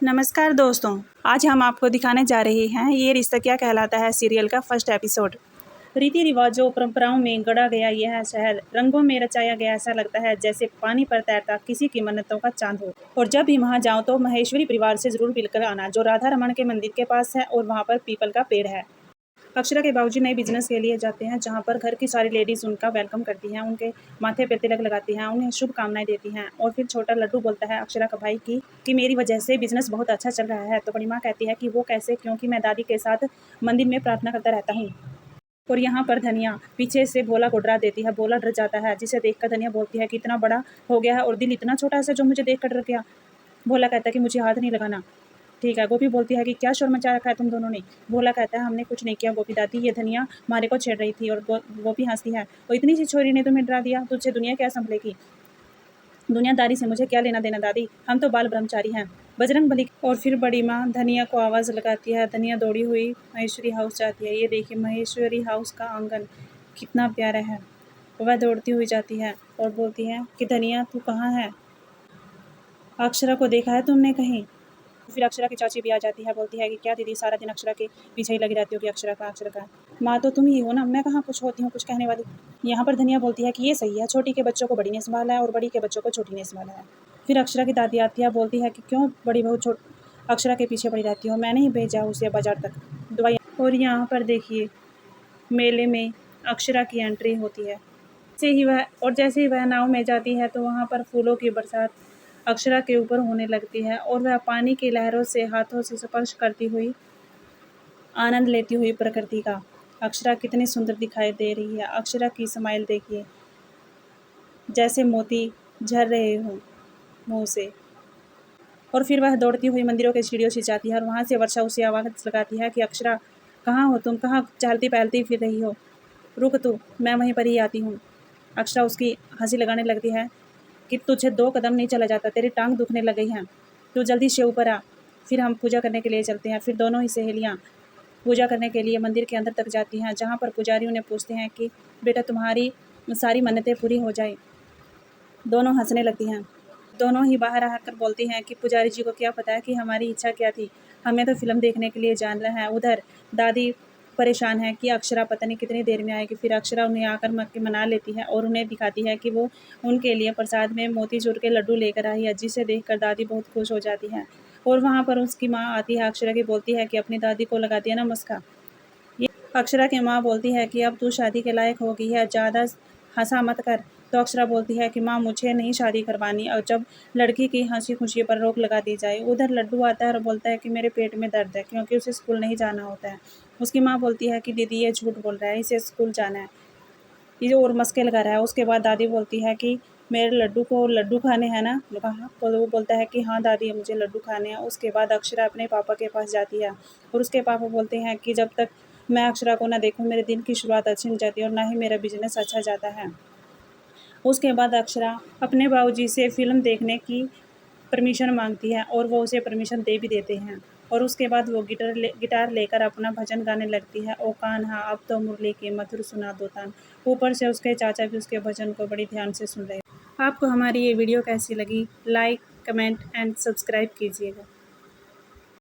नमस्कार दोस्तों, आज हम आपको दिखाने जा रहे हैं ये रिश्ता क्या कहलाता है सीरियल का फर्स्ट एपिसोड। रीति रिवाजों परंपराओं में गढ़ा गया यह शहर रंगों में रचाया गया, ऐसा लगता है जैसे पानी पर तैरता किसी की मन्नतों का चांद हो। और जब भी वहाँ जाओ तो महेश्वरी परिवार से जरूर मिलकर आना, जो राधा रमन के मंदिर के पास है और वहाँ पर पीपल का पेड़ है। अक्षरा के बाबूजी नए बिजनेस के लिए जाते हैं, जहाँ पर घर की सारी लेडीज उनका वेलकम करती हैं, उनके माथे पे तिलक लगाती हैं, उन्हें शुभकामनाएं देती हैं। और फिर छोटा लड्डू बोलता है अक्षरा का भाई कि मेरी वजह से बिजनेस बहुत अच्छा चल रहा है। तो बड़ी माँ कहती है कि वो कैसे, क्योंकि मैं दादी के साथ मंदिर में प्रार्थना करता रहता हूँ। और यहाँ पर धनिया पीछे से भोला को डरा देती है। भोला डर जाता है, जिसे देखकर धनिया बोलती है कि इतना बड़ा हो गया है और दिल इतना छोटा है जो मुझे देखकर डर गया। भोला कहता है कि मुझे हाथ नहीं लगाना। ठीक है। गोपी बोलती है कि क्या शोर मचा रखा है तुम दोनों ने। भोला कहता है हमने कुछ नहीं किया गोपी दादी, ये धनिया मारे को छेड़ रही थी। और गोपी हंसती है, और इतनी सी छोरी ने तुम्हें डरा दिया, तुझसे दुनिया क्या संभलेगी। दुनियादारी से मुझे क्या लेना देना दादी, हम तो बाल ब्रह्मचारी हैं, बजरंग बली। और फिर बड़ी माँ धनिया को आवाज़ लगाती है। धनिया दौड़ी हुई महेश्वरी हाउस जाती है। ये देखिए महेश्वरी हाउस का आंगन कितना प्यारा है। वह दौड़ती हुई जाती है और बोलती है कि धनिया तू कहाँ है, अक्षरा को देखा है तुमने कहीं। फिर अक्षरा की चाची भी आ जाती है, बोलती है कि क्या दीदी सारा दिन अक्षरा के पीछे ही लगी रहती हो कि अक्षरा का। माँ तो तुम ही हो ना, मैं कहाँ कुछ होती हूँ कुछ कहने वाली। यहाँ पर धनिया बोलती है कि ये सही है, छोटी के बच्चों को बड़ी ने संभाला है और बड़ी के बच्चों को छोटी ने संभाला है। फिर अक्षरा की दादी आती है, बोलती है कि क्यों बड़ी बहू अक्षरा के पीछे पड़ी रहती हो, मैंने ही भेजा उसे बाजार तक दवाई। और यहाँ पर देखिए मेले में अक्षरा की एंट्री होती है। जैसे ही वह नाव में जाती है तो वहाँ पर फूलों की बरसात अक्षरा के ऊपर होने लगती है और वह पानी की लहरों से हाथों से स्पर्श करती हुई आनंद लेती हुई प्रकृति का। अक्षरा कितनी सुंदर दिखाई दे रही है। अक्षरा की स्माइल देखिए, जैसे मोती झर रहे हों मुंह से। और फिर वह दौड़ती हुई मंदिरों के सीढ़ियों से जाती है और वहाँ से वर्षा उसे आवाज़ लगाती है कि अक्षरा कहाँ हो तुम, कहाँ चहलती पहलती फिर रही हो, रुक तू, मैं वहीं पर ही आती हूँ। अक्षरा उसकी हंसी लगाने लगती है कि तुझे 2 कदम नहीं चला जाता, तेरी टांग दुखने लग गई हैं, तू जल्दी से ऊपर आ, फिर हम पूजा करने के लिए चलते हैं। फिर दोनों ही सहेलियाँ पूजा करने के लिए मंदिर के अंदर तक जाती हैं, जहाँ पर पुजारी उन्हें पूछते हैं कि बेटा तुम्हारी सारी मन्नतें पूरी हो जाए। दोनों हंसने लगती हैं। दोनों ही बाहर आकर बोलती हैं कि पुजारी जी को क्या पता है कि हमारी इच्छा क्या थी, हमें तो फिल्म देखने के लिए जाना है। उधर दादी परेशान है कि अक्षरा पता नहीं कितनी देर में आएगी। फिर अक्षरा उन्हें आकर मना लेती है और उन्हें दिखाती है कि वो उनके लिए प्रसाद में मोतीचूर के लड्डू लेकर आई है, जिसे देखकर दादी बहुत खुश हो जाती है। और वहाँ पर उसकी माँ आती है अक्षरा की, बोलती है कि अपनी दादी को लगा दिया ना मस्का। ये अक्षरा की माँ बोलती है कि अब तू शादी के लायक हो गई है, ज़्यादा हंसा मत कर। तो अक्षरा बोलती है कि माँ मुझे नहीं शादी करवानी, और जब लड़की की हंसी खुशी पर रोक लगा दी जाए। उधर लड्डू आता है और बोलता है कि मेरे पेट में दर्द है, क्योंकि उसे स्कूल नहीं जाना होता है। उसकी माँ बोलती है कि दीदी ये झूठ बोल रहा है, इसे स्कूल जाना है, ये और मस्के लगा रहा है। उसके बाद दादी बोलती है कि मेरे लड्डू को लड्डू खाने हैं ना। कहा तो वो बोलता है कि हाँ दादी मुझे लड्डू खाने हैं। उसके बाद अक्षरा अपने पापा के पास जाती है और उसके पापा बोलते हैं कि जब तक मैं अक्षरा को ना देखूं मेरे दिन की शुरुआत अच्छी नहीं जाती और ना ही मेरा बिजनेस अच्छा जाता है। उसके बाद अक्षरा अपने बाबूजी से फिल्म देखने की परमिशन मांगती है और वो उसे परमिशन दे भी देते हैं। और उसके बाद वो गिटार लेकर अपना भजन गाने लगती है, ओ कान्हा अब तो मुरली की मधुर सुना दो तान। ऊपर से उसके चाचा भी उसके भजन को बड़ी ध्यान से सुन रहे हैं। आपको हमारी ये वीडियो कैसी लगी, लाइक कमेंट एंड सब्सक्राइब कीजिएगा।